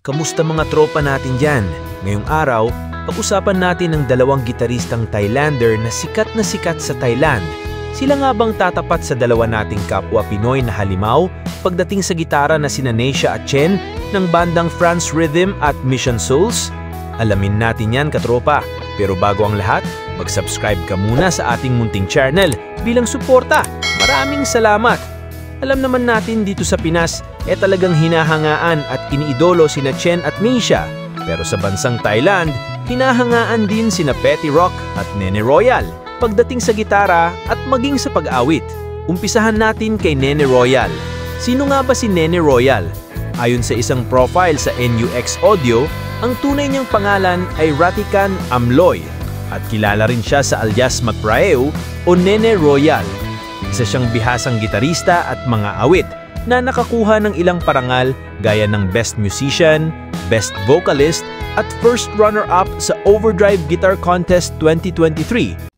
Kamusta mga tropa natin dyan? Ngayong araw, pag-usapan natin ang dalawang gitaristang Thailander na sikat sa Thailand. Sila nga bang tatapat sa dalawa nating kapwa Pinoy na halimaw pagdating sa gitara na sina Neisha at Chen ng bandang France Rhythm at Mission Souls? Alamin natin yan katropa. Pero bago ang lahat, mag-subscribe ka muna sa ating munting channel bilang suporta. Maraming salamat! Alam naman natin dito sa Pinas, talagang hinahangaan at iniidolo sina Chen at Neisha. Pero sa bansang Thailand, hinahangaan din sina Petty Rock at Nene Royal pagdating sa gitara at maging sa pag-awit. Umpisahan natin kay Nene Royal. Sino nga ba si Nene Royal? Ayon sa isang profile sa NUX Audio, ang tunay niyang pangalan ay Ratikan Amloy at kilala rin siya sa alias Magpraeu o Nene Royal. Isa siyang bihasang gitarista at mga awit na nakakuha ng ilang parangal gaya ng Best Musician, Best Vocalist at First Runner-Up sa Overdrive Guitar Contest 2023.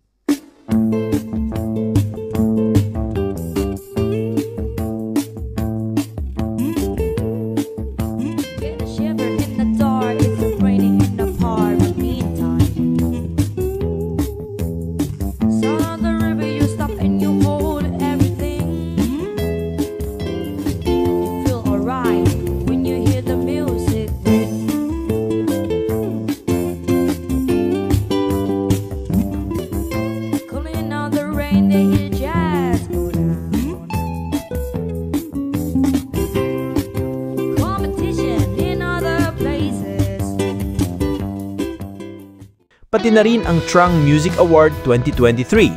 Pati na rin ang Trung Music Award 2023.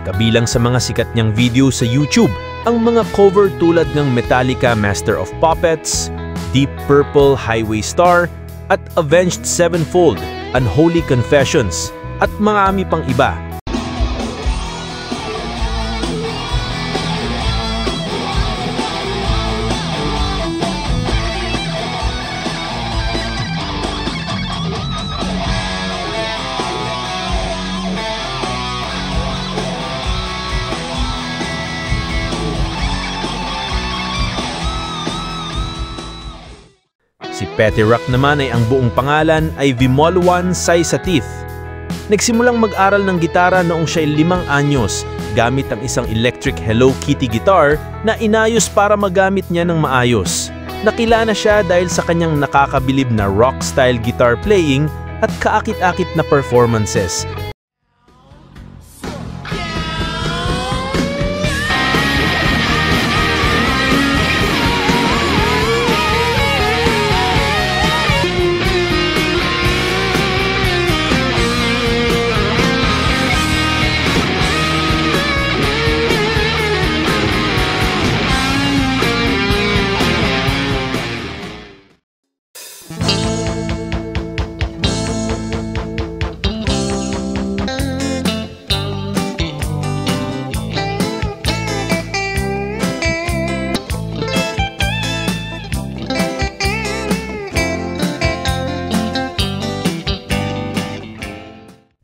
Kabilang sa mga sikat niyang video sa YouTube, ang mga cover tulad ng Metallica Master of Puppets, Deep Purple Highway Star, at Avenged Sevenfold, Unholy Confessions, at marami pang iba. Si Petty Rock naman ay ang buong pangalan ay Vimolwan Saisatith. Nagsimulang mag-aral ng gitara noong siya ay 5 anyos gamit ang isang electric Hello Kitty guitar na inayos para magamit niya ng maayos. Nakilala siya dahil sa kanyang nakakabilib na rock-style guitar playing at kaakit-akit na performances.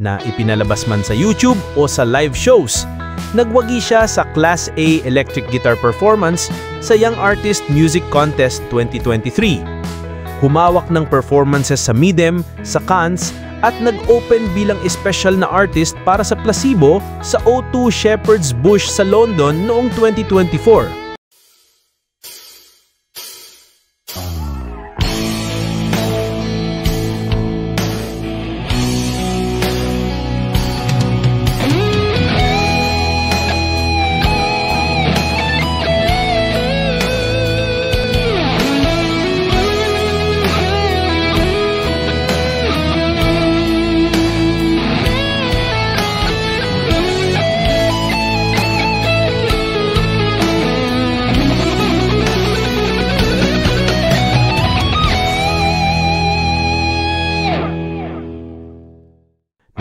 Na ipinalabas man sa YouTube o sa live shows. Nagwagi siya sa Class A Electric Guitar Performance sa Young Artist Music Contest 2023. Humawak ng performances sa Midem, sa Cannes, at nag-open bilang special na artist para sa Placebo sa O2 Shepherd's Bush sa London noong 2024.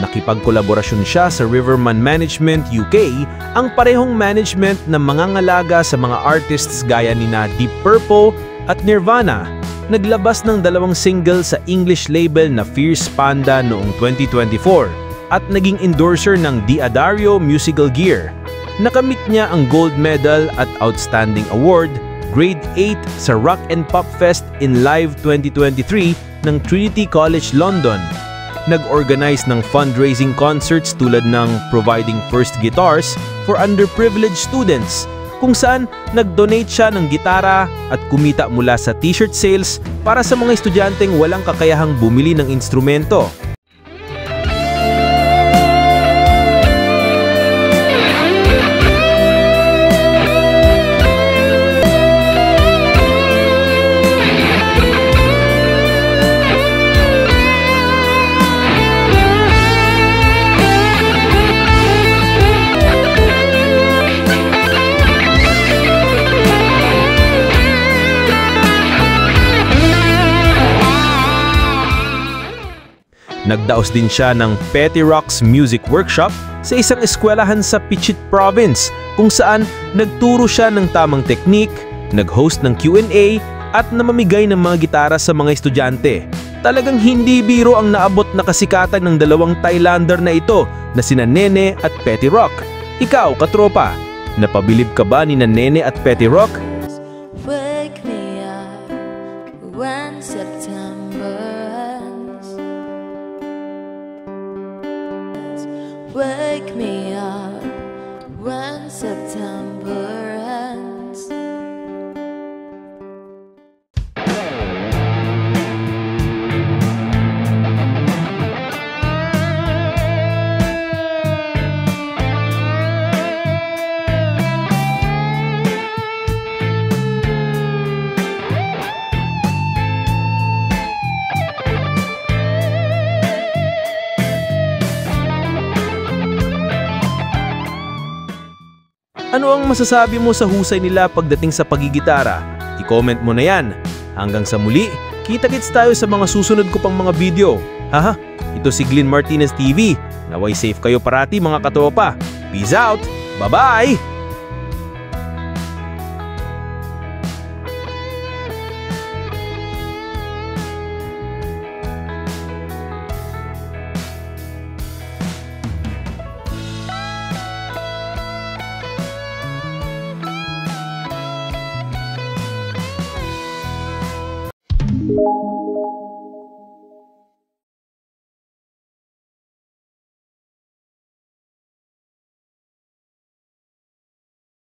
Nakipagkolaborasyon siya sa Riverman Management UK, ang parehong management na mangangalaga sa mga artists gaya nina Deep Purple at Nirvana. Naglabas ng 2 single sa English label na Fierce Panda noong 2024 at naging endorser ng D'Addario Musical Gear. Nakamit niya ang Gold Medal at Outstanding Award Grade 8 sa Rock and Pop Fest in Live 2023 ng Trinity College London. Nag-organize ng fundraising concerts tulad ng Providing First Guitars for Underprivileged Students, kung saan nag-donate siya ng gitara at kumita mula sa t-shirt sales para sa mga estudyanteng walang kakayahang bumili ng instrumento. Nagdaos din siya ng Petty Rocks Music Workshop sa isang eskwelahan sa Pichit Province, kung saan nagturo siya ng tamang teknik, nag-host ng Q&A at namamigay ng mga gitara sa mga estudyante. Talagang hindi biro ang naabot na kasikatan ng dalawang Thailander na ito na sina Nene at Petty Rock. Ikaw, katropa, napabilib ka ba ni na Nene at Petty Rock? Wake me up when September ends. Wake me up when September ends. Ano ang masasabi mo sa husay nila pagdating sa pagigitara? I-comment mo na yan. Hanggang sa muli, kita-kits tayo sa mga susunod ko pang mga video. Haha, ito si Glenn Martinez TV. Naway safe kayo parati mga katropa. Peace out! Bye-bye!